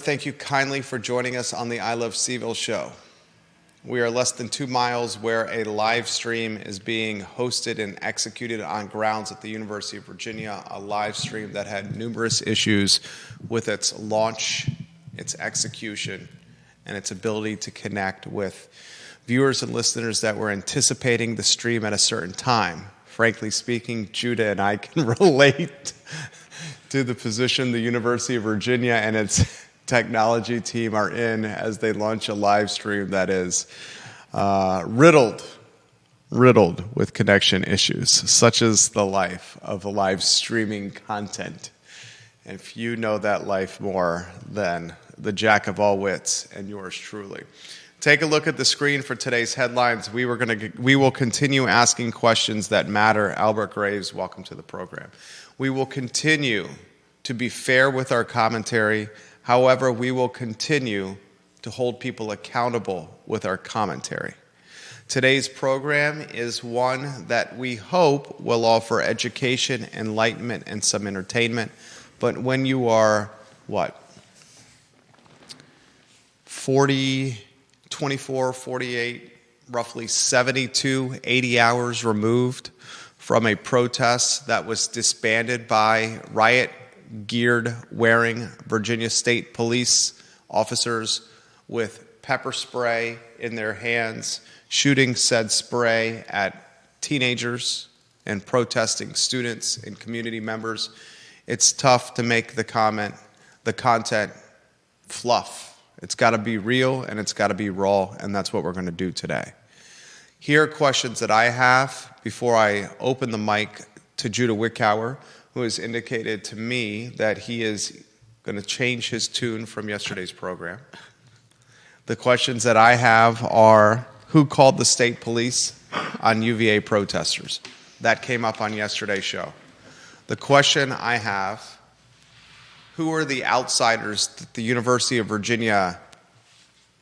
thank you kindly for joining us on the I Love CVille Show. We are less than 2 miles where a live stream is being hosted and executed on grounds at the University of Virginia, a live stream that had numerous issues with its launch, its execution, and its ability to connect with viewers and listeners that were anticipating the stream at a certain time. Frankly speaking, Judah and I can relate to the position the University of Virginia and its technology team are in as they launch a live stream that is riddled with connection issues, such as the life of live streaming content. And few know that life more than the jack of all wits and yours truly. Take a look at the screen for today's headlines. We will continue asking questions that matter. Albert Graves, welcome to the program. We will continue to be fair with our commentary. However, we will continue to hold people accountable with our commentary. Today's program is one that we hope will offer education, enlightenment, and some entertainment. But when you are, 24, 48, roughly 72, 80 hours removed from a protest that was disbanded by riot-geared wearing Virginia State Police officers with pepper spray in their hands, shooting said spray at teenagers and protesting students and community members. It's tough to make the content fluff. It's got to be real and it's got to be raw, and that's what we're going to do today. Here are questions that I have before I open the mic to Judah Wickower, who has indicated to me that he is going to change his tune from yesterday's program. The questions that I have are, who called the state police on UVA protesters? That came up on yesterday's show. The question I have, who are the outsiders that the University of Virginia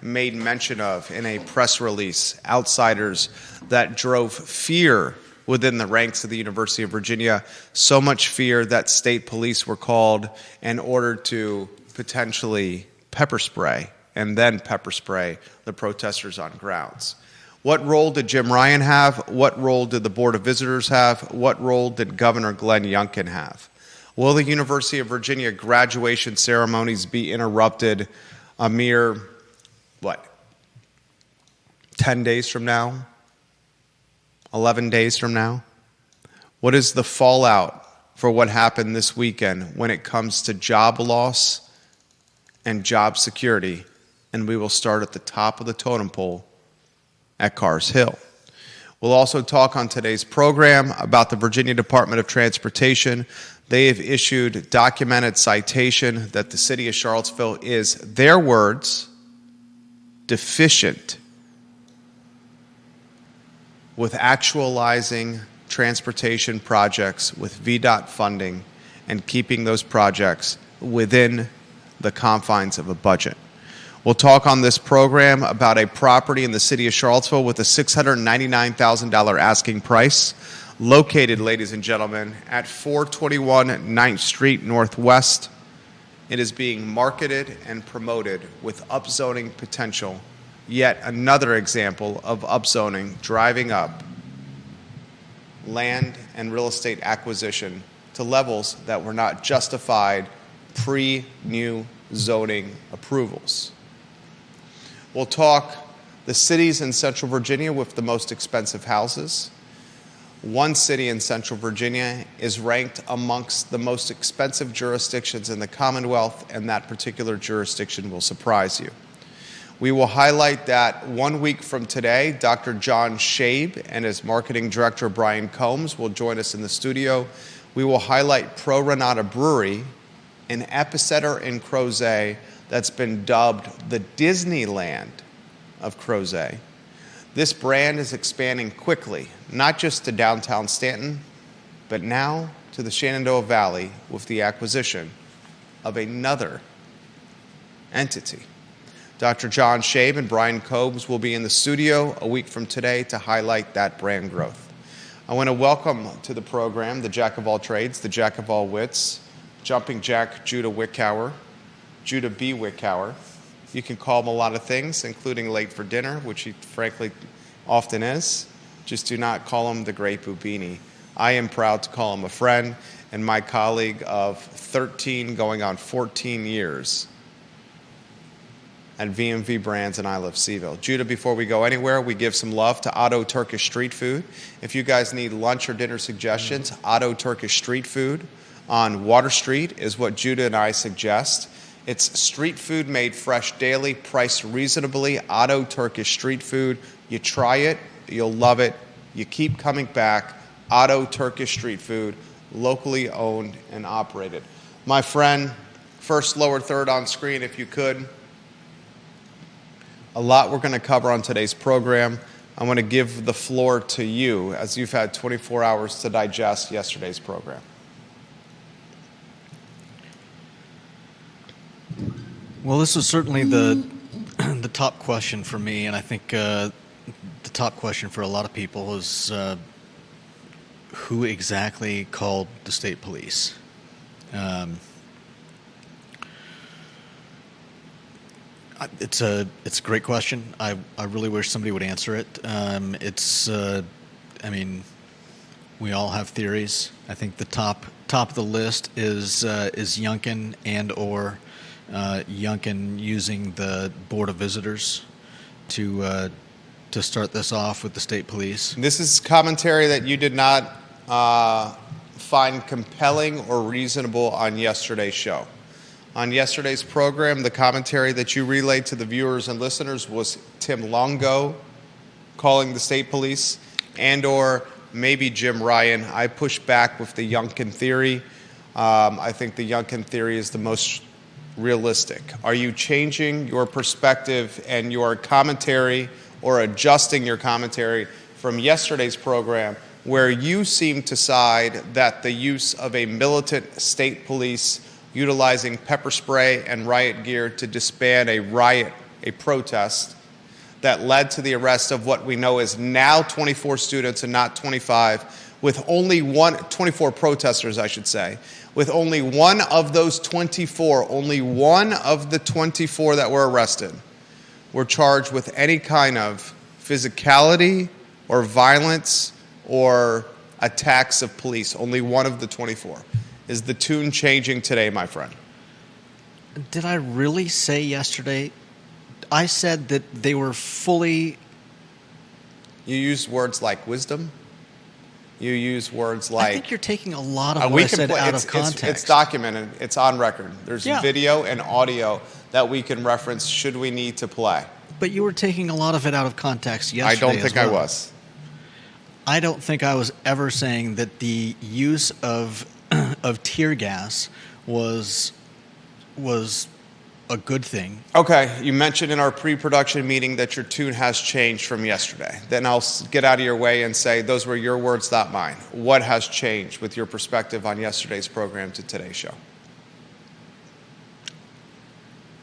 made mention of in a press release? Outsiders that drove fear within the ranks of the University of Virginia, so much fear that state police were called and ordered to potentially pepper spray and then pepper spray the protesters on grounds. What role did Jim Ryan have? What role did the Board of Visitors have? What role did Governor Glenn Youngkin have? Will the University of Virginia graduation ceremonies be interrupted a mere, 10 days from now? 11 days from now? What is the fallout for what happened this weekend when it comes to job loss and job security? And we will start at the top of the totem pole at Carr's Hill. We'll also talk on today's program about the Virginia Department of Transportation. They have issued documented citation that the city of Charlottesville is, their words, deficient with actualizing transportation projects with VDOT funding and keeping those projects within the confines of a budget. We'll talk on this program about a property in the city of Charlottesville with a $699,000 asking price, located, ladies and gentlemen, at 421 9th Street Northwest. It is being marketed and promoted with upzoning potential. Yet another example of upzoning driving up land and real estate acquisition to levels that were not justified pre-new zoning approvals. We'll talk the cities in Central Virginia with the most expensive houses. One city in Central Virginia is ranked amongst the most expensive jurisdictions in the Commonwealth, and that particular jurisdiction will surprise you. We will highlight that 1 week from today, Dr. John Schoeb and his marketing director, Brian Combs, will join us in the studio. We will highlight Pro Nata Brewery, an epicenter in Crozet that's been dubbed the Disneyland of Crozet. This brand is expanding quickly, not just to downtown Stanton, but now to the Shenandoah Valley with the acquisition of another entity. Dr. John Schoeb and Brian Combs will be in the studio a week from today to highlight that brand growth. I want to welcome to the program the jack of all trades, the jack of all wits, jumping jack Judah Wickower, Judah B. Wickower. You can call him a lot of things, including late for dinner, which he frankly often is. Just do not call him the Great Bubini. I am proud to call him a friend and my colleague of 13 going on 14 years at VMV Brands and I Love CVille. Judah, before we go anywhere, we give some love to Otto Turkish Street Food. If you guys need lunch or dinner suggestions, Otto Turkish Street Food on Water Street is what Judah and I suggest. It's street food made fresh daily, priced reasonably. Otto Turkish Street Food. You try it, you'll love it. You keep coming back. Otto Turkish Street Food, locally owned and operated. My friend, first, lower third on screen if you could. A lot we're going to cover on today's program. I want to give the floor to you as you've had 24 hours to digest yesterday's program. Well, this was certainly the top question for me, and I think the top question for a lot of people is who exactly called the state police? It's a great question. I really wish somebody would answer it. We all have theories. I think the top of the list is Youngkin and or Youngkin using the Board of Visitors to start this off with the state police. This is commentary that you did not find compelling or reasonable on yesterday's show. On yesterday's program, the commentary that you relayed to the viewers and listeners was Tim Longo calling the state police and or maybe Jim Ryan. I push back with the Youngkin theory. I think the Youngkin theory is the most realistic. Are you changing your perspective and your commentary or adjusting your commentary from yesterday's program where you seem to side that the use of a militant state police utilizing pepper spray and riot gear to disband a riot, a protest that led to the arrest of what we know is now 24 students and not 25, with only 24 protesters, I should say, with only one of those 24, only one of the 24 that were arrested were charged with any kind of physicality or violence or attacks of police. Only one of the 24. Is the tune changing today, my friend? Did I really say yesterday? I said that they were fully... You used words like wisdom. You use words like... I think you're taking a lot of what I said out of context. It's documented. It's on record. There's video and audio that we can reference should we need to play. But you were taking a lot of it out of context yesterday. I don't think I was. I don't think I was ever saying that the use of tear gas was a good thing. Okay, you mentioned in our pre-production meeting that your tune has changed from yesterday. Then I'll get out of your way and say those were your words, not mine. What has changed with your perspective on yesterday's program to today's show?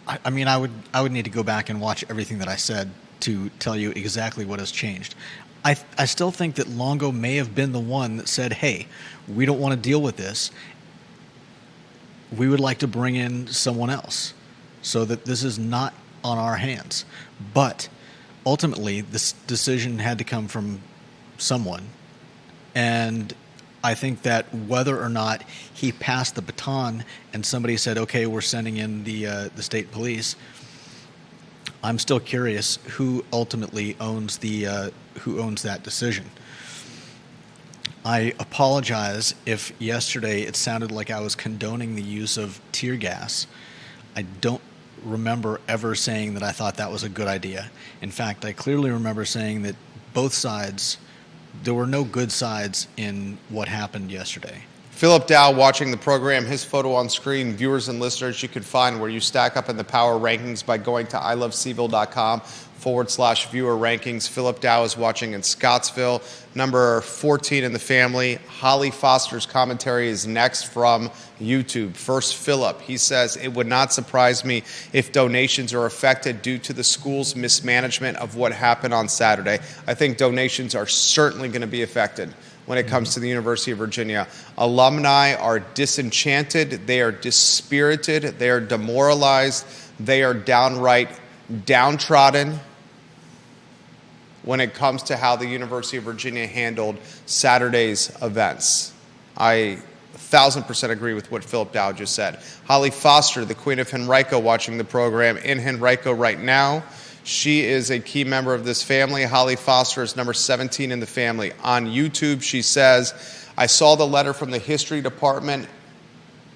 I mean, I would need to go back and watch everything that I said to tell you exactly what has changed. I still think that Longo may have been the one that said, hey, we don't want to deal with this. We would like to bring in someone else so that this is not on our hands. But ultimately, this decision had to come from someone. And I think that whether or not he passed the baton and somebody said, okay, we're sending in the state police, I'm still curious who ultimately owns that decision. I apologize if yesterday it sounded like I was condoning the use of tear gas. I don't remember ever saying that I thought that was a good idea. In fact, I clearly remember saying that both sides, there were no good sides in what happened yesterday. Philip Dow watching the program, his photo on screen, viewers and listeners, you can find where you stack up in the power rankings by going to ilovecville.com/viewer rankings. Philip Dow is watching in Scottsville, number 14 in the family. Holly Foster's commentary is next from YouTube. First, Philip, he says, it would not surprise me if donations are affected due to the school's mismanagement of what happened on Saturday. I think donations are certainly going to be affected when it comes to the University of Virginia. Alumni are disenchanted, they are dispirited, they are demoralized, they are downright downtrodden when it comes to how the University of Virginia handled Saturday's events. I 1,000% agree with what Philip Dow just said. Holly Foster, the Queen of Henrico, watching the program in Henrico right now. She is a key member of this family. Holly Foster is number 17 in the family. On YouTube, she says, I saw the letter from the history department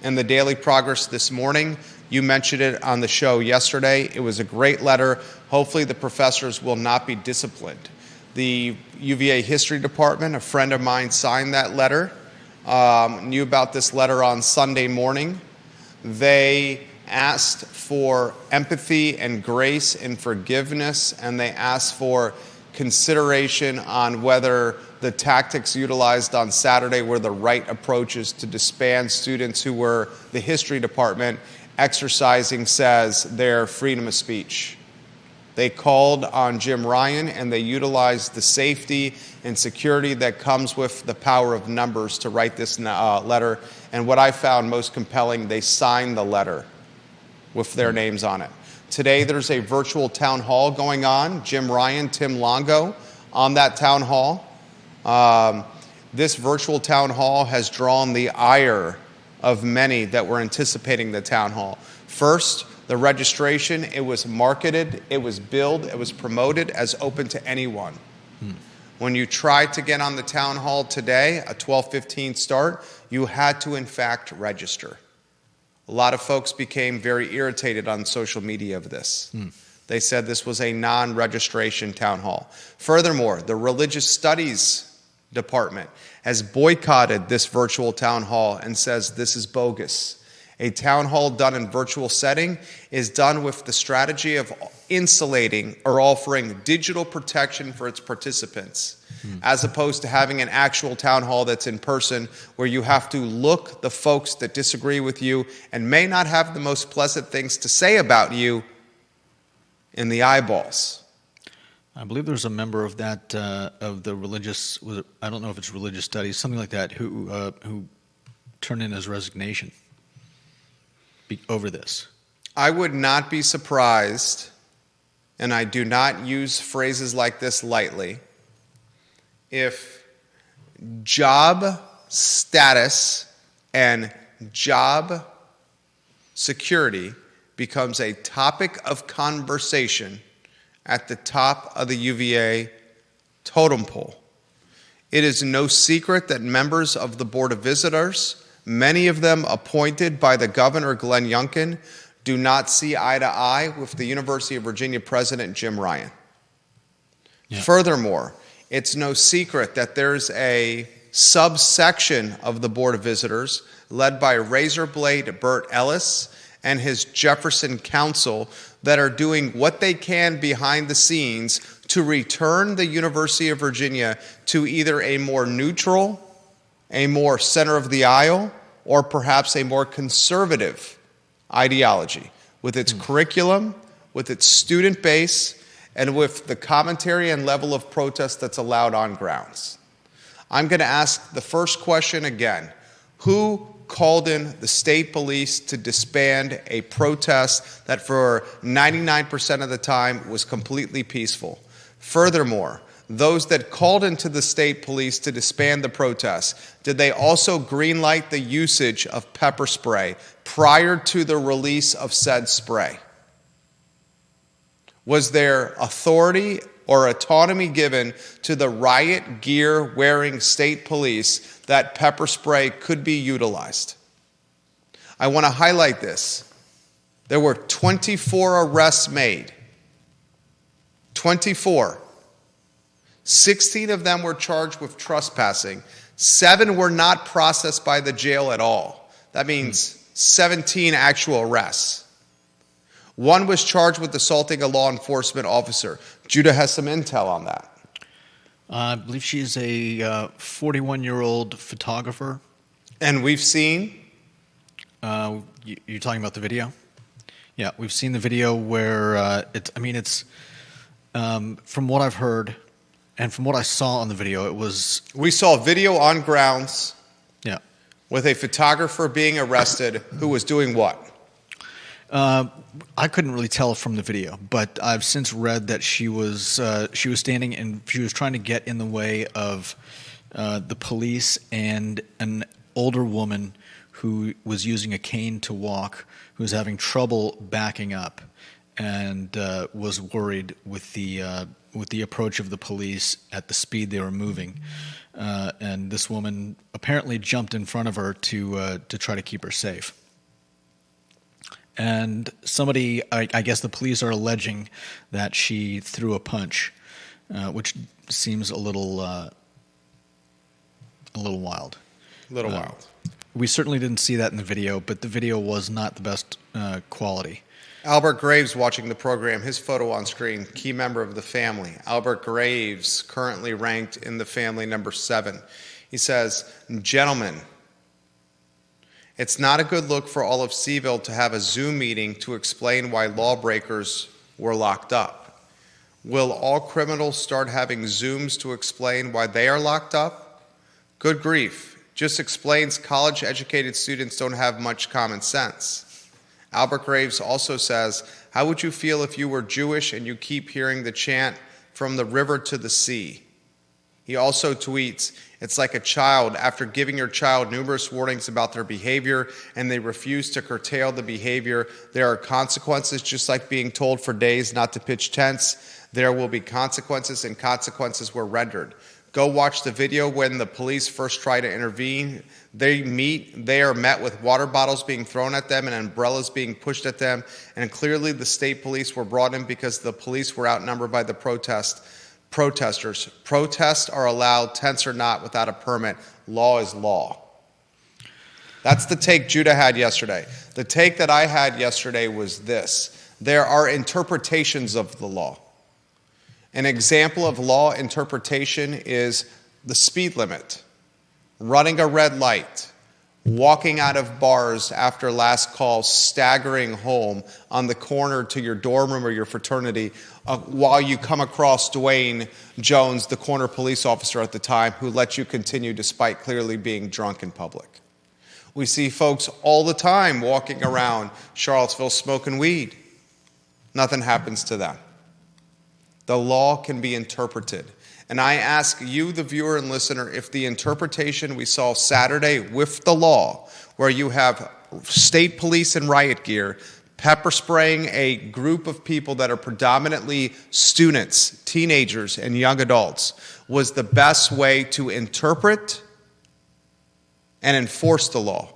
in the Daily Progress this morning. You mentioned it on the show yesterday. It was a great letter. Hopefully the professors will not be disciplined. The UVA history department, a friend of mine signed that letter, knew about this letter on Sunday morning. They asked for empathy and grace and forgiveness, and they asked for consideration on whether the tactics utilized on Saturday were the right approaches to disband students who were, the history department, exercising, says, their freedom of speech. They called on Jim Ryan, and they utilized the safety and security that comes with the power of numbers to write this letter. And what I found most compelling, they signed the letter with their names on it. Today, there's a virtual town hall going on. Jim Ryan, Tim Longo on that town hall. This virtual town hall has drawn the ire of many that were anticipating the town hall. First, the registration, it was marketed, it was billed, it was promoted as open to anyone. When you tried to get on the town hall today, a 12:15 start, you had to in fact register. A lot of folks became very irritated on social media of this. They said this was a non-registration town hall. Furthermore, the religious studies department has boycotted this virtual town hall and says this is bogus. A town hall done in virtual setting is done with the strategy of insulating or offering digital protection for its participants, as opposed to having an actual town hall that's in person where you have to look the folks that disagree with you and may not have the most pleasant things to say about you in the eyeballs. I believe there's a member of that of the religious, I don't know if it's religious studies, something like that, who turned in his resignation over this. I would not be surprised, and I do not use phrases like this lightly, if job status and job security becomes a topic of conversation at the top of the UVA totem pole. It is no secret that members of the Board of Visitors, many of them appointed by the Governor Glenn Youngkin, do not see eye to eye with the University of Virginia President Jim Ryan. Yeah. Furthermore, it's no secret that there's a subsection of the Board of Visitors led by Razorblade Burt Ellis and his Jefferson Council that are doing what they can behind the scenes to return the University of Virginia to either a more neutral, a more center of the aisle, or perhaps a more conservative ideology with its curriculum, with its student base, and with the commentary and level of protest that's allowed on grounds. I'm going to ask the first question again. Who called in the state police to disband a protest that for 99% of the time was completely peaceful? Furthermore, those that called into the state police to disband the protest, did they also greenlight the usage of pepper spray prior to the release of said spray? Was there authority or autonomy given to the riot gear wearing state police that pepper spray could be utilized? I want to highlight this. There were 24 arrests made. 24. 16 of them were charged with trespassing. 7 were not processed by the jail at all. That means 17 actual arrests. 1 was charged with assaulting a law enforcement officer. Judah has some intel on that. I believe she's a 41-year-old photographer. And we've seen? You're talking about the video? Yeah, we've seen the video where it's from what I've heard, And from what I saw on the video, it was... We saw video on grounds Yeah. with a photographer being arrested who was doing what? I couldn't really tell from the video, but I've since read that she was standing and she was trying to get in the way of the police and an older woman who was using a cane to walk, who was having trouble backing up, and was worried with the approach of the police at the speed they were moving. And this woman apparently jumped in front of her to try to keep her safe. And somebody, I guess the police are alleging that she threw a punch, which seems a little wild. A little wild. We certainly didn't see that in the video, but the video was not the best quality. Albert Graves watching the program, his photo on screen, key member of the family. Albert Graves, currently ranked in the family number 7. He says, "Gentlemen, it's not a good look for all of CVille to have a Zoom meeting to explain why lawbreakers were locked up. Will all criminals start having Zooms to explain why they are locked up? Good grief. Just explains college-educated students don't have much common sense." Albert Graves also says, "How would you feel if you were Jewish and you keep hearing the chant, 'From the river to the sea'?" He also tweets, "It's like a child after giving your child numerous warnings about their behavior and they refuse to curtail the behavior. There are consequences, just like being told for days not to pitch tents. There will be consequences, and consequences were rendered. Go watch the video when the police first try to intervene. They are met with water bottles being thrown at them and umbrellas being pushed at them, and clearly the state police were brought in because the police were outnumbered by the protesters. Protests are allowed, tents are not, without a permit. Law is law." That's the take Judah had yesterday. The take that I had yesterday was this: there are interpretations of the law. An example of law interpretation is the speed limit, running a red light, walking out of bars after last call, staggering home on the corner to your dorm room or your fraternity while you come across Dwayne Jones, the corner police officer at the time, who let you continue despite clearly being drunk in public. We see folks all the time walking around Charlottesville smoking weed. Nothing happens to them. The law can be interpreted. And I ask you, the viewer and listener, if the interpretation we saw Saturday with the law, where you have state police in riot gear, pepper spraying a group of people that are predominantly students, teenagers, and young adults, was the best way to interpret and enforce the law.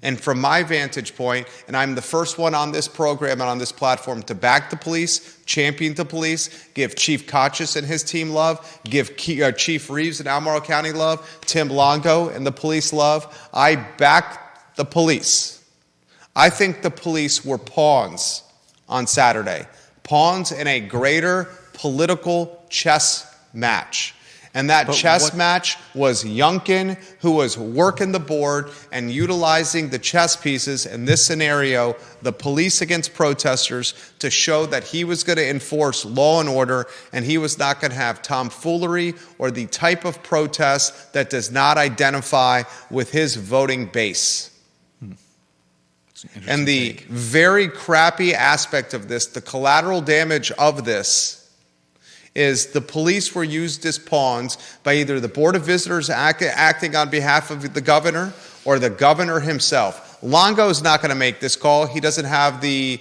And from my vantage point, and I'm the first one on this program and on this platform to back the police, champion the police, give Chief Kochis and his team love, give Chief Reeves in Albemarle County love, Tim Longo and the police love. I back the police. I think the police were pawns on Saturday, pawns in a greater political chess match. And that chess match was Youngkin, who was working the board and utilizing the chess pieces, in this scenario, the police against protesters, to show that he was going to enforce law and order, and he was not going to have tomfoolery or the type of protest that does not identify with his voting base. And the very crappy aspect of this, the collateral damage of this, is the police were used as pawns by either the Board of Visitors acting on behalf of the governor or the governor himself. Longo is not going to make this call. He doesn't have the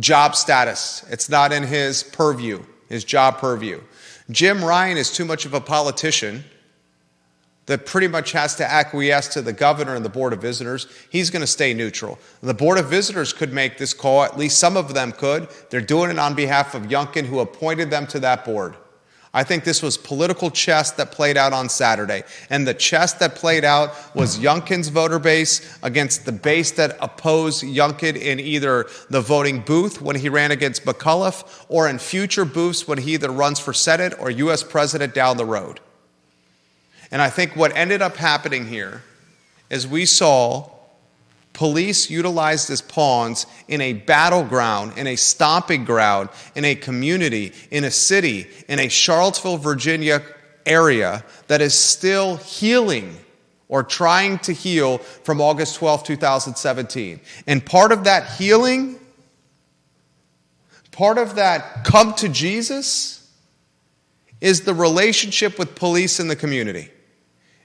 job status. It's not in his purview, his job purview. Jim Ryan is too much of a politician that pretty much has to acquiesce to the governor and the Board of Visitors. He's going to stay neutral. The Board of Visitors could make this call. At least some of them could. They're doing it on behalf of Youngkin, who appointed them to that board. I think this was political chess that played out on Saturday. And the chess that played out was Youngkin's voter base against the base that opposed Youngkin in either the voting booth when he ran against McAuliffe or in future booths when he either runs for Senate or U.S. President down the road. And I think what ended up happening here is we saw police utilized as pawns in a battleground, in a stomping ground, in a community, in a city, in a Charlottesville, Virginia area that is still healing or trying to heal from August 12, 2017. And part of that healing, part of that come to Jesus, is the relationship with police in the community.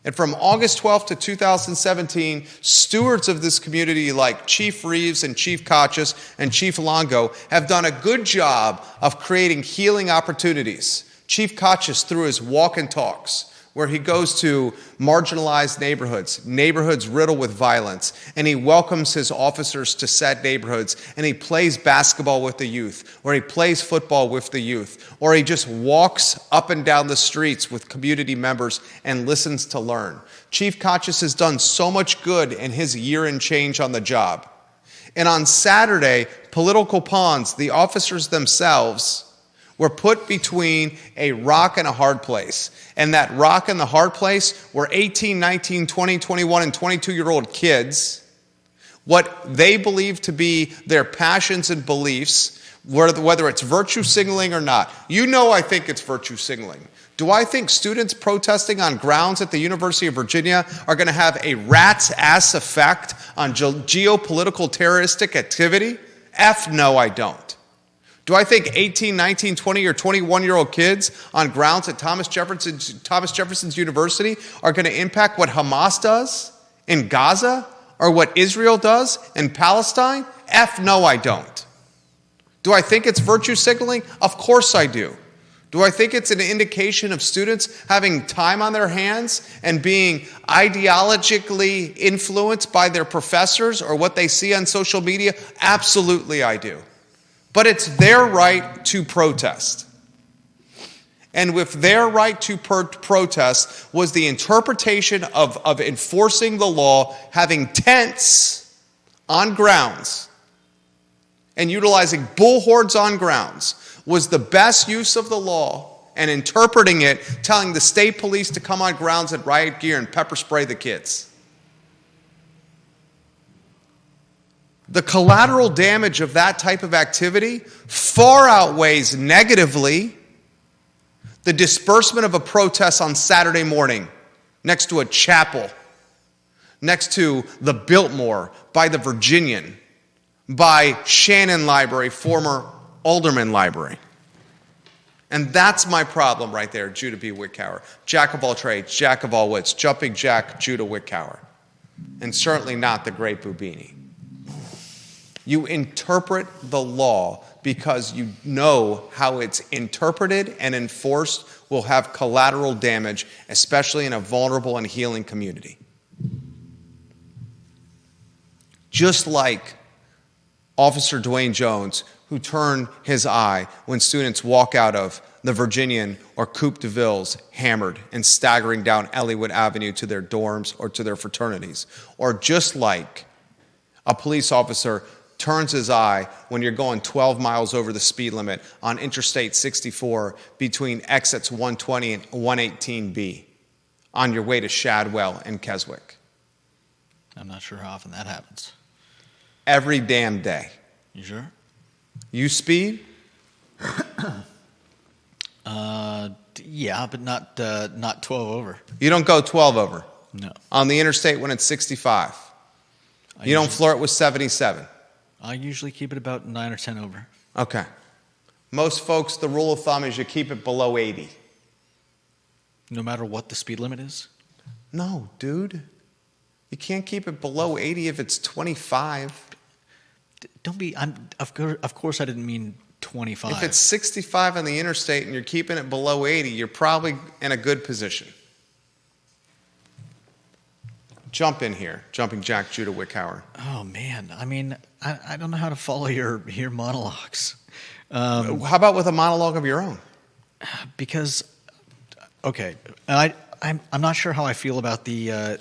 And from August 12th to 2017, stewards of this community like Chief Reeves and Chief Kachis and Chief Longo have done a good job of creating healing opportunities. Chief Kachis, through his walk and talks, where he goes to marginalized neighborhoods riddled with violence, and he welcomes his officers to said neighborhoods, and he plays basketball with the youth, or he plays football with the youth, or he just walks up and down the streets with community members and listens to learn. Chief Kachis has done so much good in his year and change on the job. And on Saturday, political pawns, the officers themselves, were put between a rock and a hard place. And that rock and the hard place were 18, 19, 20, 21, and 22-year-old kids, what they believe to be their passions and beliefs, whether it's virtue signaling or not. You know I think it's virtue signaling. Do I think students protesting on grounds at the University of Virginia are going to have a rat's ass effect on geopolitical terroristic activity? F no, I don't. Do I think 18, 19, 20, or 21-year-old kids on grounds at Thomas Jefferson's University are going to impact what Hamas does in Gaza or what Israel does in Palestine? F no, I don't. Do I think it's virtue signaling? Of course I do. Do I think it's an indication of students having time on their hands and being ideologically influenced by their professors or what they see on social media? Absolutely I do. But it's their right to protest. And with their right to protest was the interpretation of enforcing the law, having tents on grounds, and utilizing bullhorns on grounds was the best use of the law, and interpreting it, telling the state police to come on grounds in riot gear and pepper spray the kids. The collateral damage of that type of activity far outweighs negatively the disbursement of a protest on Saturday morning next to a chapel, next to the Biltmore, by the Virginian, by Shannon Library, former Alderman Library. And that's my problem right there, Judah B. Wickower. Jack of all trades, jack of all wits, jumping jack, Judah Wickower. And certainly not the great Bubini. You interpret the law because you know how it's interpreted and enforced will have collateral damage, especially in a vulnerable and healing community. Just like Officer Dwayne Jones, who turned his eye when students walk out of the Virginian or Coupe de Ville's hammered and staggering down Elliowood Avenue to their dorms or to their fraternities. Or just like a police officer turns his eye when you're going 12 miles over the speed limit on Interstate 64 between exits 120 and 118B on your way to Shadwell and Keswick. I'm not sure how often that happens. Every damn day. You sure? You speed? Yeah, but not 12 over. You don't go 12 over? No. On the interstate when it's 65? You don't flirt with 77? I usually keep it about 9 or 10 over. Okay. Most folks, the rule of thumb is you keep it below 80. No matter what the speed limit is? No, dude. You can't keep it below 80 if it's 25. Don't be, of course I didn't mean 25. If it's 65 on the interstate and you're keeping it below 80, you're probably in a good position. Jump in here, jumping jack Judah Wickower. Oh man, I mean, I don't know how to follow your monologues. How about with a monologue of your own? Because, okay, I'm not sure how I feel about the.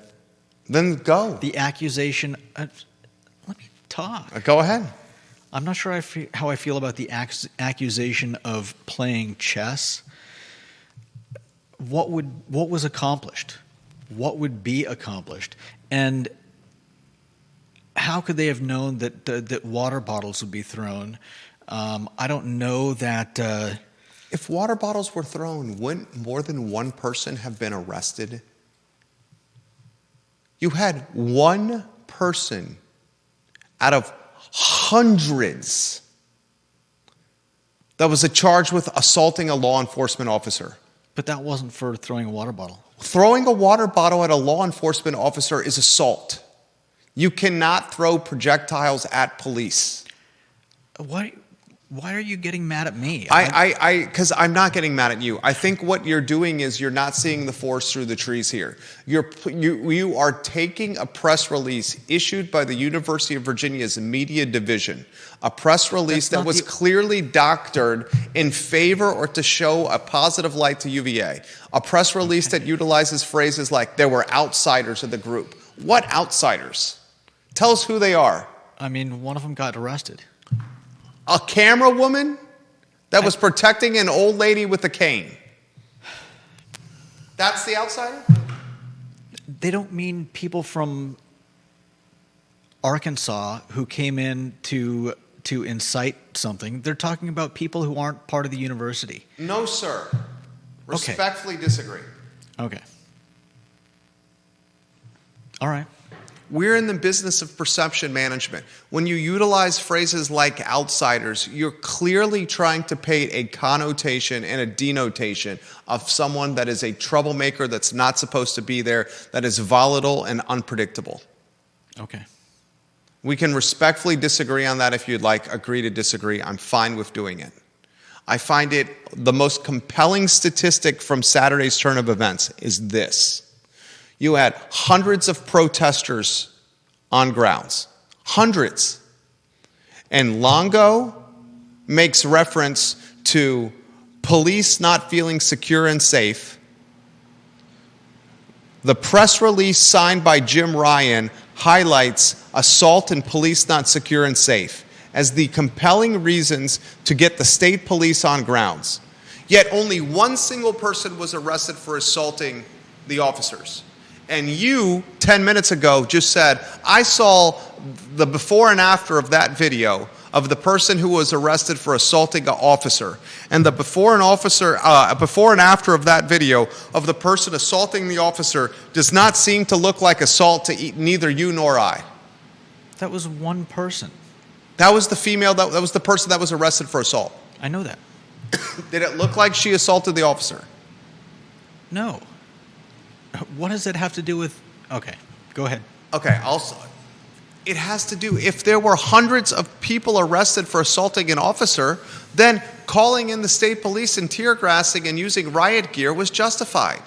Then go. The accusation. Let me talk. Go ahead. I'm not sure how I feel about the accusation of playing chess. What was accomplished? What would be accomplished? And how could they have known that water bottles would be thrown? I don't know that. If water bottles were thrown, wouldn't more than one person have been arrested? You had one person out of hundreds that was charged with assaulting a law enforcement officer. But that wasn't for throwing a water bottle. Throwing a water bottle at a law enforcement officer is assault. You cannot throw projectiles at police. Why are you getting mad at me? Because I'm not getting mad at you. I think what you're doing is you're not seeing the forest through the trees here. You are taking a press release issued by the University of Virginia's media division, a press release that was clearly doctored in favor or to show a positive light to UVA, a press release that utilizes phrases like there were outsiders of the group. What outsiders? Tell us who they are. I mean, one of them got arrested. A camera woman that was protecting an old lady with a cane. That's the outsider? They don't mean people from Arkansas who came in to incite something. They're talking about people who aren't part of the university. No, sir. Respectfully disagree. Okay. All right. We're in the business of perception management. When you utilize phrases like outsiders, you're clearly trying to paint a connotation and a denotation of someone that is a troublemaker, that's not supposed to be there, that is volatile and unpredictable. Okay. We can respectfully disagree on that if you'd like, agree to disagree. I'm fine with doing it. I find it the most compelling statistic from Saturday's turn of events is this. You had hundreds of protesters on grounds. Hundreds. And Longo makes reference to police not feeling secure and safe. The press release signed by Jim Ryan highlights assault and police not secure and safe as the compelling reasons to get the state police on grounds. Yet only one single person was arrested for assaulting the officers. And you, 10 minutes ago, just said, I saw the before and after of that video of the person who was arrested for assaulting an officer. And the before and after of that video of the person assaulting the officer does not seem to look like assault to neither you nor I. That was one person. That was the female, that was the person that was arrested for assault. I know that. Did it look like she assaulted the officer? No. What does it have to do with... Okay, go ahead. Okay, also, it has to do, if there were hundreds of people arrested for assaulting an officer, then calling in the state police and tear gassing and using riot gear was justified.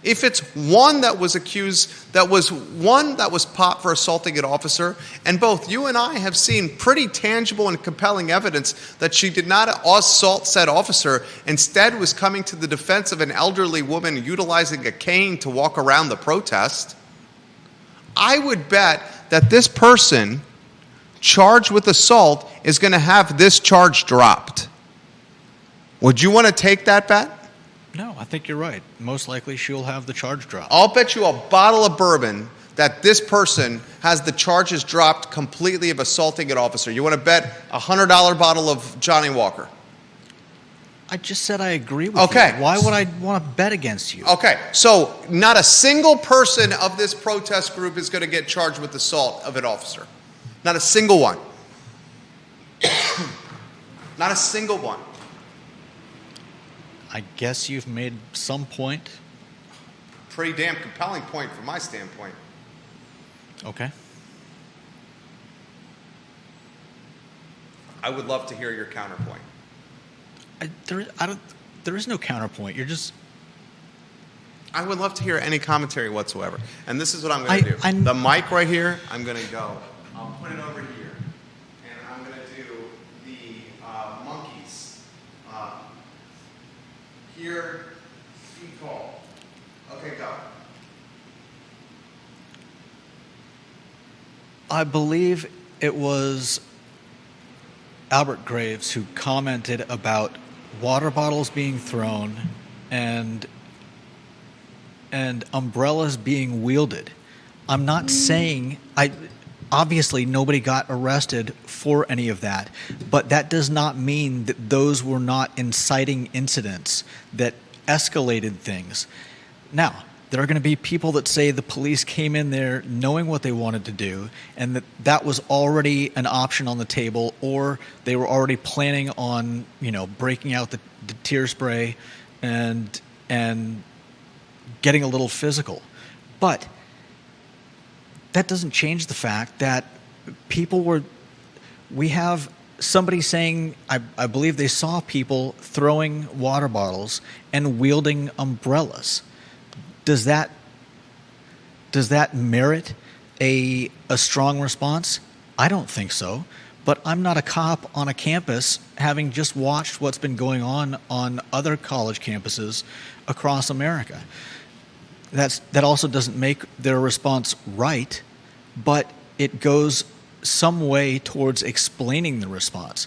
If it's one that was accused, one that was popped for assaulting an officer, and both you and I have seen pretty tangible and compelling evidence that she did not assault said officer, instead was coming to the defense of an elderly woman utilizing a cane to walk around the protest, I would bet that this person charged with assault is going to have this charge dropped. Would you want to take that bet? No, I think you're right. Most likely she'll have the charge dropped. I'll bet you a bottle of bourbon that this person has the charges dropped completely of assaulting an officer. You want to bet a $100 bottle of Johnny Walker? I just said I agree with you. Why would I want to bet against you? Okay, so not a single person of this protest group is going to get charged with assault of an officer. Not a single one. Not a single one. I guess you've made some point. Pretty damn compelling point from my standpoint. Okay. I would love to hear your counterpoint. There is no counterpoint. You're just... I would love to hear any commentary whatsoever. And this is what I'm going to do. The mic right here, I'm going to go. I'll put it over here. And I'm going to do the monkeys. Here, speak call. Okay, go. I believe it was Albert Graves who commented about water bottles being thrown and umbrellas being wielded. I'm not saying Obviously, nobody got arrested for any of that, but that does not mean that those were not inciting incidents that escalated things. Now, there are going to be people that say the police came in there knowing what they wanted to do and that that was already an option on the table, or they were already planning on, breaking out the tear spray and getting a little physical. But that doesn't change the fact that we have somebody saying, I believe they saw people throwing water bottles and wielding umbrellas. Does that merit a strong response? I don't think so. But I'm not a cop on a campus, having just watched what's been going on other college campuses across America. That also doesn't make their response right, but it goes some way towards explaining the response.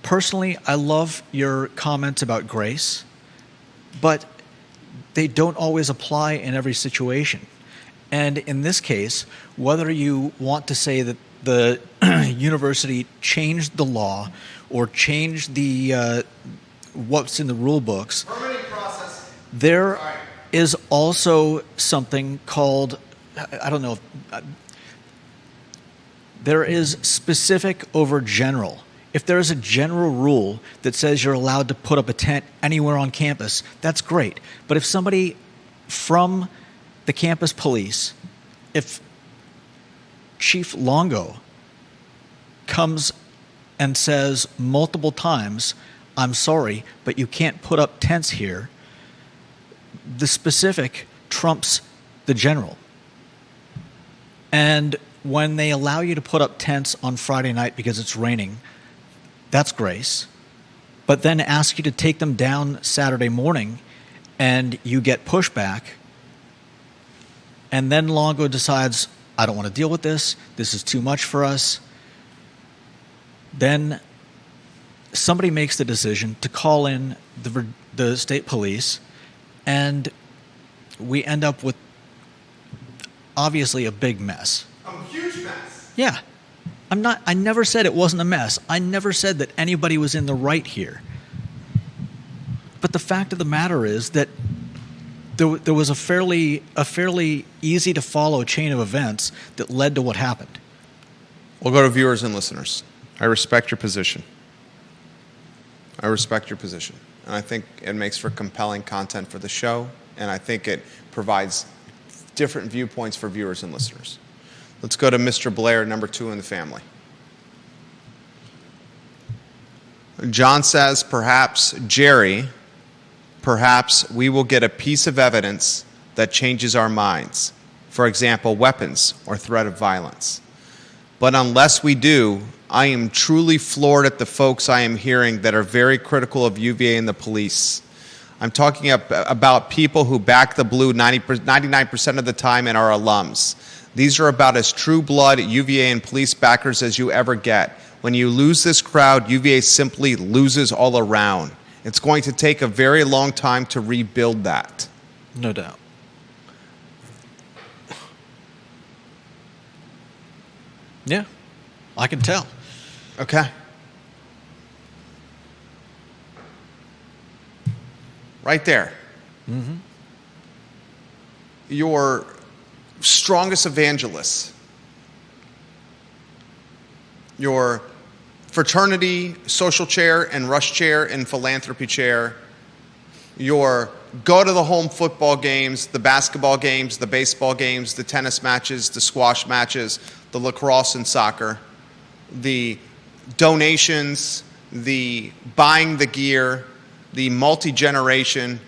Personally, I love your comments about grace, but they don't always apply in every situation. And in this case, whether you want to say that the university changed the law or changed the what's in the rule books, there is also something called, there is specific over general. If there is a general rule that says you're allowed to put up a tent anywhere on campus, that's great. But if somebody from the campus police, if Chief Longo comes and says multiple times, I'm sorry, but you can't put up tents here, the specific trumps the general. And when they allow you to put up tents on Friday night because it's raining, that's grace. But then ask you to take them down Saturday morning and you get pushback, and then Longo decides, I don't want to deal with this is too much for us, then somebody makes the decision to call in the state police, and we end up with obviously a big mess. A huge mess. Yeah. I never said it wasn't a mess. I never said that anybody was in the right here. But the fact of the matter is that there was a fairly easy to follow chain of events that led to what happened. We'll go to viewers and listeners. I respect your position. And I think it makes for compelling content for the show, and I think it provides different viewpoints for viewers and listeners. Let's go to Mr. Blair, number 2 in the family. John says, perhaps we will get a piece of evidence that changes our minds. For example, weapons or threat of violence. But unless we do, I am truly floored at the folks I am hearing that are very critical of UVA and the police. I'm talking about people who back the blue 99% of the time and are alums. These are about as true blood UVA and police backers as you ever get. When you lose this crowd, UVA simply loses all around. It's going to take a very long time to rebuild that. No doubt. Yeah, I can tell. Okay. Right there. Mm-hmm. Your strongest evangelists, your fraternity social chair and rush chair and philanthropy chair, your go to the home football games, the basketball games, the baseball games, the tennis matches, the squash matches, the lacrosse and soccer, the donations, the buying the gear, the multi-generation,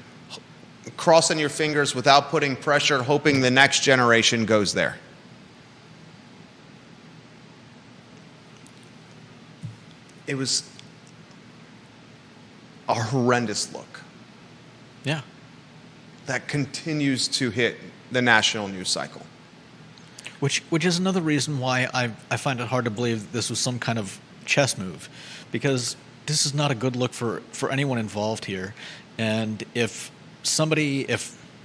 crossing your fingers without putting pressure, hoping the next generation goes there. It was a horrendous look. Yeah. That continues to hit the national news cycle. Which is another reason why I find it hard to believe that this was some kind of chess move, because this is not a good look for anyone involved here. And if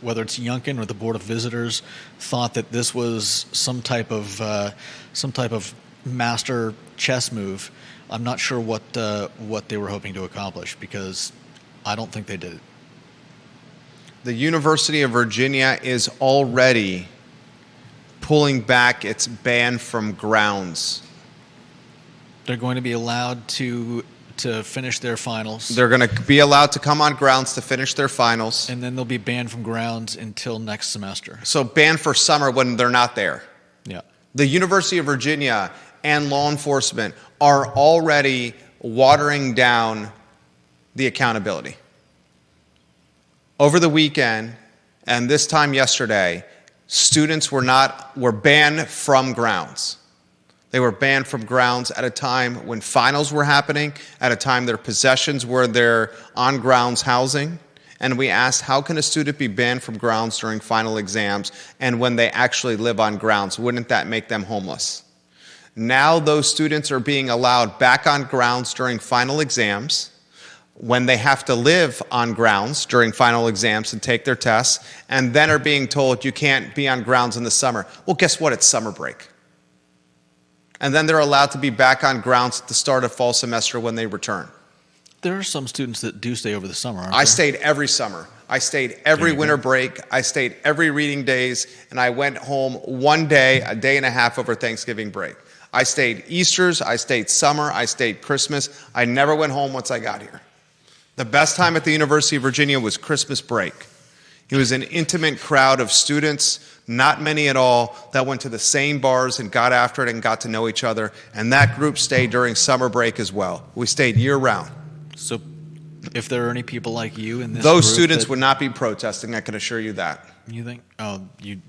whether it's Youngkin or the Board of Visitors, thought that this was some type of master chess move. I'm not sure what they were hoping to accomplish, because I don't think they did it. The University of Virginia is already pulling back its ban from grounds. They're going to be allowed to finish their finals. They're going to be allowed to come on grounds to finish their finals. And then they'll be banned from grounds until next semester. So banned for summer when they're not there. Yeah. The University of Virginia and law enforcement are already watering down the accountability. Over the weekend and this time yesterday, students were banned from grounds. They were banned from grounds at a time when finals were happening, at a time their possessions were their on-grounds housing. And we asked, how can a student be banned from grounds during final exams and when they actually live on grounds? Wouldn't that make them homeless? Now those students are being allowed back on grounds during final exams, when they have to live on grounds during final exams and take their tests, and then are being told you can't be on grounds in the summer. Well, guess what? It's summer break. And then they're allowed to be back on grounds at the start of fall semester when they return. There are some students that do stay over the summer, aren't I there? stayed every summer. I stayed every winter break. I stayed every reading days, and I went home one day, a day and a half over Thanksgiving break. I stayed Easters, I stayed summer, I stayed Christmas. I never went home once I got here. The best time at the University of Virginia was Christmas break. It was an intimate crowd of students, not many at all, that went to the same bars and got after it and got to know each other. And that group stayed during summer break as well. We stayed year-round. So if there are any people like you in this Those group students would not be protesting, I can assure you that. You think? Oh, you...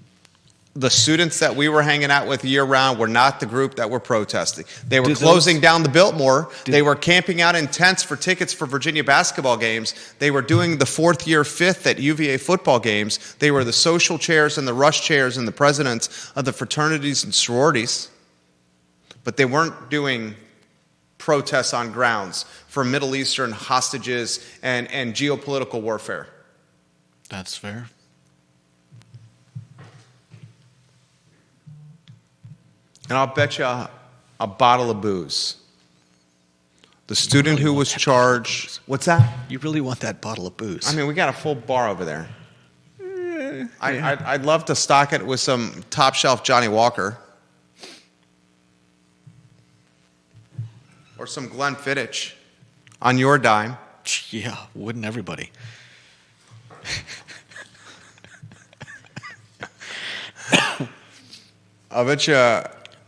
The students that we were hanging out with year-round were not the group that were protesting. They were closing down the Biltmore. They were camping out in tents for tickets for Virginia basketball games. They were doing the fourth year fifth at UVA football games. They were the social chairs and the rush chairs and the presidents of the fraternities and sororities. But they weren't doing protests on grounds for Middle Eastern hostages and geopolitical warfare. That's fair. And I'll bet you a bottle of booze. The student who was charged... What's that? You really want that bottle of booze? I mean, we got a full bar over there. I'd love to stock it with some top shelf Johnny Walker. Or some Glenfiddich on your dime. Yeah, wouldn't everybody? I'll bet you...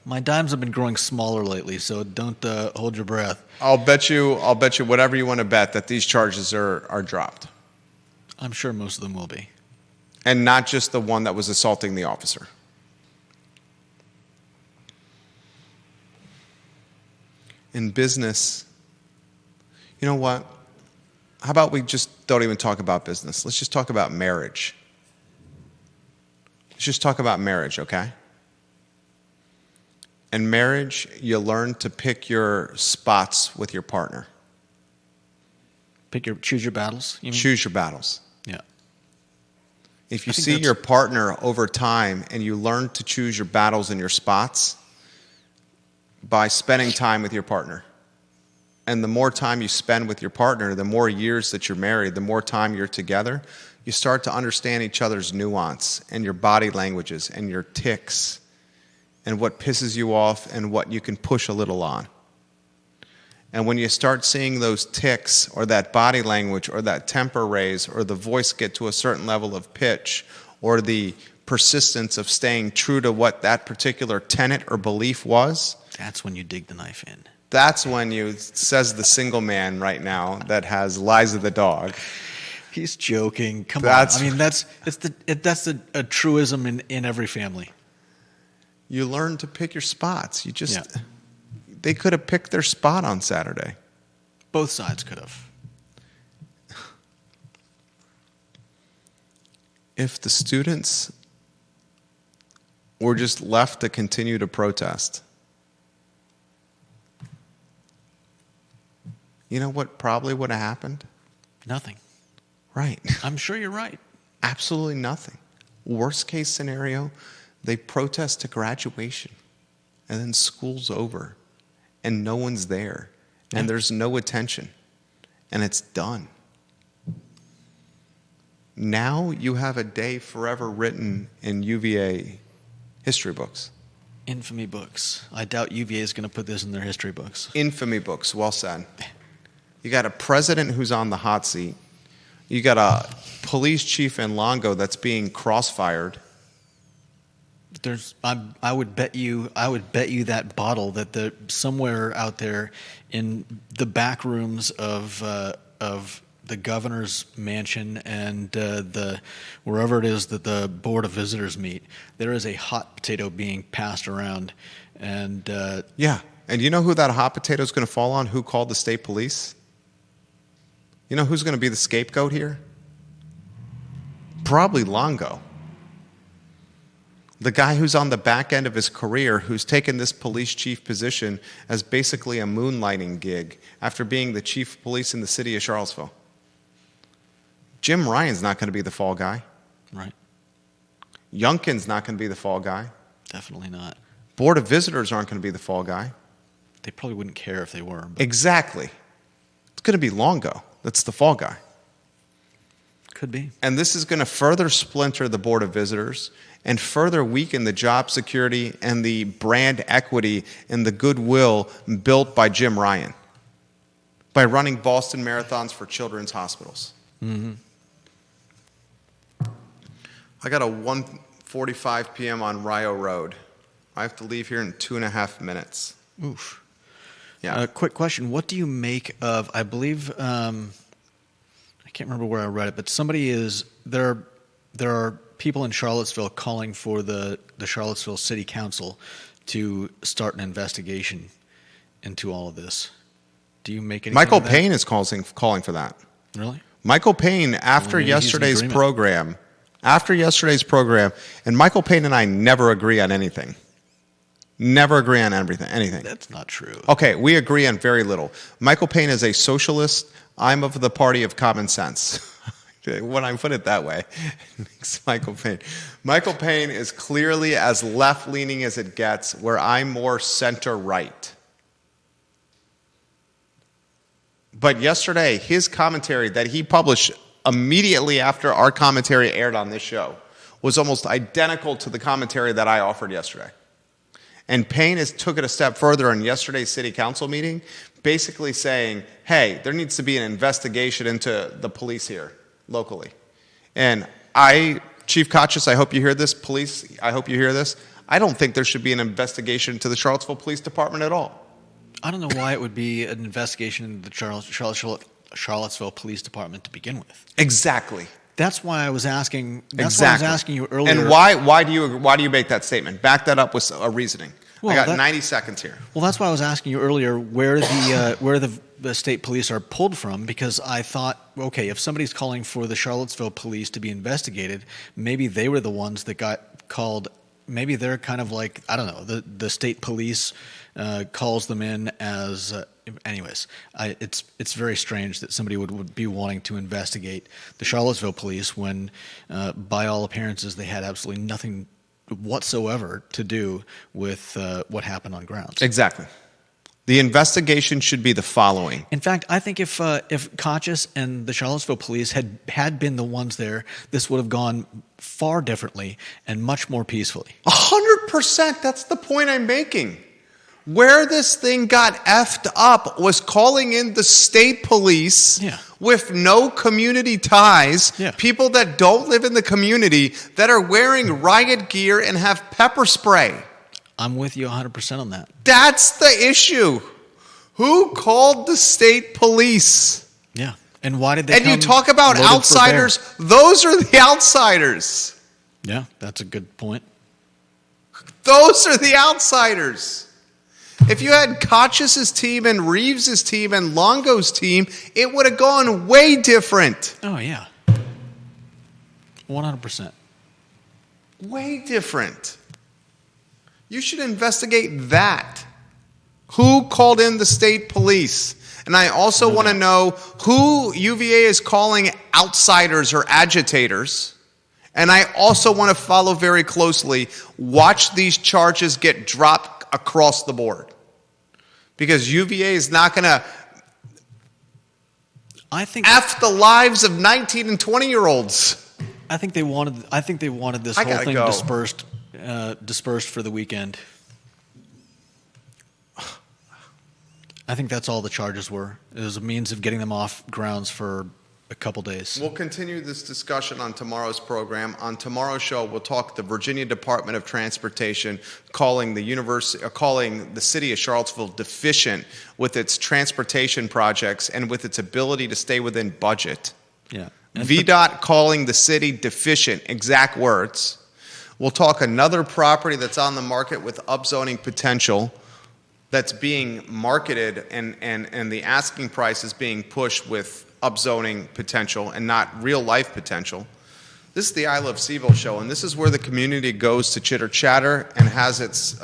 My dimes have been growing smaller lately, so don't hold your breath. I'll bet you whatever you want to bet that these charges are dropped. I'm sure most of them will be. And not just the one that was assaulting the officer. In business, you know what? How about we just don't even talk about business? Let's just talk about marriage. Let's just talk about marriage, okay? In marriage, you learn to pick your spots with your partner. Choose your battles? You mean? Choose your battles. Yeah. If you see your partner over time and you learn to choose your battles and your spots by spending time with your partner. And the more time you spend with your partner, the more years that you're married, the more time you're together, you start to understand each other's nuance and your body languages and your tics and what pisses you off and what you can push a little on. And when you start seeing those tics or that body language or that temper raise or the voice get to a certain level of pitch or the persistence of staying true to what that particular tenet or belief was, that's when you dig the knife in. That's when you, says the single man right now that has Liza the dog. He's joking. Come on. I mean, that's a truism in every family. You learn to pick your spots. They could have picked their spot on Saturday. Both sides could have. If the students were just left to continue to protest, you know what probably would have happened? Nothing. Right. I'm sure you're right. Absolutely nothing. Worst case scenario, they protest to graduation, and then school's over, and no one's there, and there's no attention, and it's done. Now you have a day forever written in UVA history books. Infamy books. I doubt UVA is going to put this in their history books. Infamy books, well said. You got a president who's on the hot seat. You got a police chief in Longo that's being crossfired. I would bet you that bottle that somewhere out there in the back rooms of the governor's mansion and wherever it is that the board of visitors meet, there is a hot potato being passed around, and yeah. And you know who that hot potato is going to fall on? Who called the state police? You know who's going to be the scapegoat here? Probably Longo. The guy who's on the back end of his career, who's taken this police chief position as basically a moonlighting gig after being the chief of police in the city of Charlottesville. Jim Ryan's not going to be the fall guy. Right. Youngkin's not going to be the fall guy. Definitely not. Board of Visitors aren't going to be the fall guy. They probably wouldn't care if they were. But Exactly. It's going to be Longo. That's the fall guy. could be. And this is going to further splinter the Board of Visitors and further weaken the job security and the brand equity and the goodwill built by Jim Ryan by running Boston marathons for children's hospitals. Mm-hmm. I got a 1:45 p.m. on Rio Road. I have to leave here in 2.5 minutes. Oof. Yeah. Quick question. What do you make of, I believe, I can't remember where I read it, but there are people in Charlottesville calling for the Charlottesville City Council to start an investigation into all of this. Do you make any? Michael Payne is calling for that. Really? Michael Payne, after yesterday's program, and Michael Payne and I never agree on anything. Never agree on anything. That's not true. Okay, we agree on very little. Michael Payne is a socialist. I'm of the party of common sense. When I put it that way, it's Michael Payne. Michael Payne is clearly as left-leaning as it gets, where I'm more center-right. But yesterday, his commentary that he published immediately after our commentary aired on this show was almost identical to the commentary that I offered yesterday. And Payne took it a step further in yesterday's city council meeting, basically saying, hey, there needs to be an investigation into the police here locally. And Chief Kachis, I hope you hear this. Police, I hope you hear this. I don't think there should be an investigation into the Charlottesville Police Department at all. I don't know why it would be an investigation into the Charlottesville Police Department to begin with. Exactly. That's why I was asking. That's exactly. why I was asking you earlier. And why do you make that statement? Back that up with a reasoning. Well, I got 90 seconds here. Well, that's why I was asking you earlier where the state police are pulled from, because I thought, okay, if somebody's calling for the Charlottesville police to be investigated, maybe they were the ones that got called. Maybe they're kind of like, I don't know, the state police calls them in as. Anyways, it's very strange that somebody would be wanting to investigate the Charlottesville police when, by all appearances, they had absolutely nothing whatsoever to do with what happened on grounds. Exactly. The investigation should be the following. In fact, I think if Kachis and the Charlottesville police had been the ones there, this would have gone far differently and much more peacefully. 100%. That's the point I'm making. Where this thing got effed up was calling in the state police with no community ties, people that don't live in the community that are wearing riot gear and have pepper spray. I'm with you 100% on that. That's the issue. Who called the state police? Yeah. And why did they And you talk about outsiders. Those are the outsiders. Yeah, that's a good point. Those are the outsiders. If you had Kachis' team and Reeves' team and Longo's team, it would have gone way different. Oh, yeah. 100%. Way different. You should investigate that. Who called in the state police? And I also want to know who UVA is calling outsiders or agitators. And I also want to follow very closely, watch these charges get dropped across the board. Because UVA is not going to F the lives of 19 and 20-year-olds. I think they wanted this whole thing dispersed for the weekend. I think that's all the charges were. It was a means of getting them off grounds for a couple days. We'll continue this discussion on tomorrow's program. On tomorrow's show, we'll talk the Virginia Department of Transportation calling the city of Charlottesville deficient with its transportation projects and with its ability to stay within budget. Yeah. VDOT calling the city deficient, exact words. We'll talk another property that's on the market with upzoning potential that's being marketed and the asking price is being pushed with upzoning potential and not real life potential. This is the I Love CVille Show, and this is where the community goes to chitter chatter and has its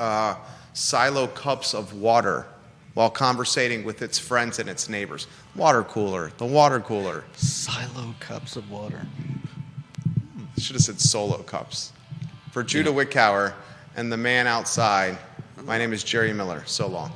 silo cups of water while conversating with its friends and its neighbors. Water cooler, the water cooler. Silo cups of water. Should have said solo cups. For Judah Wickower and the man outside, my name is Jerry Miller. So long.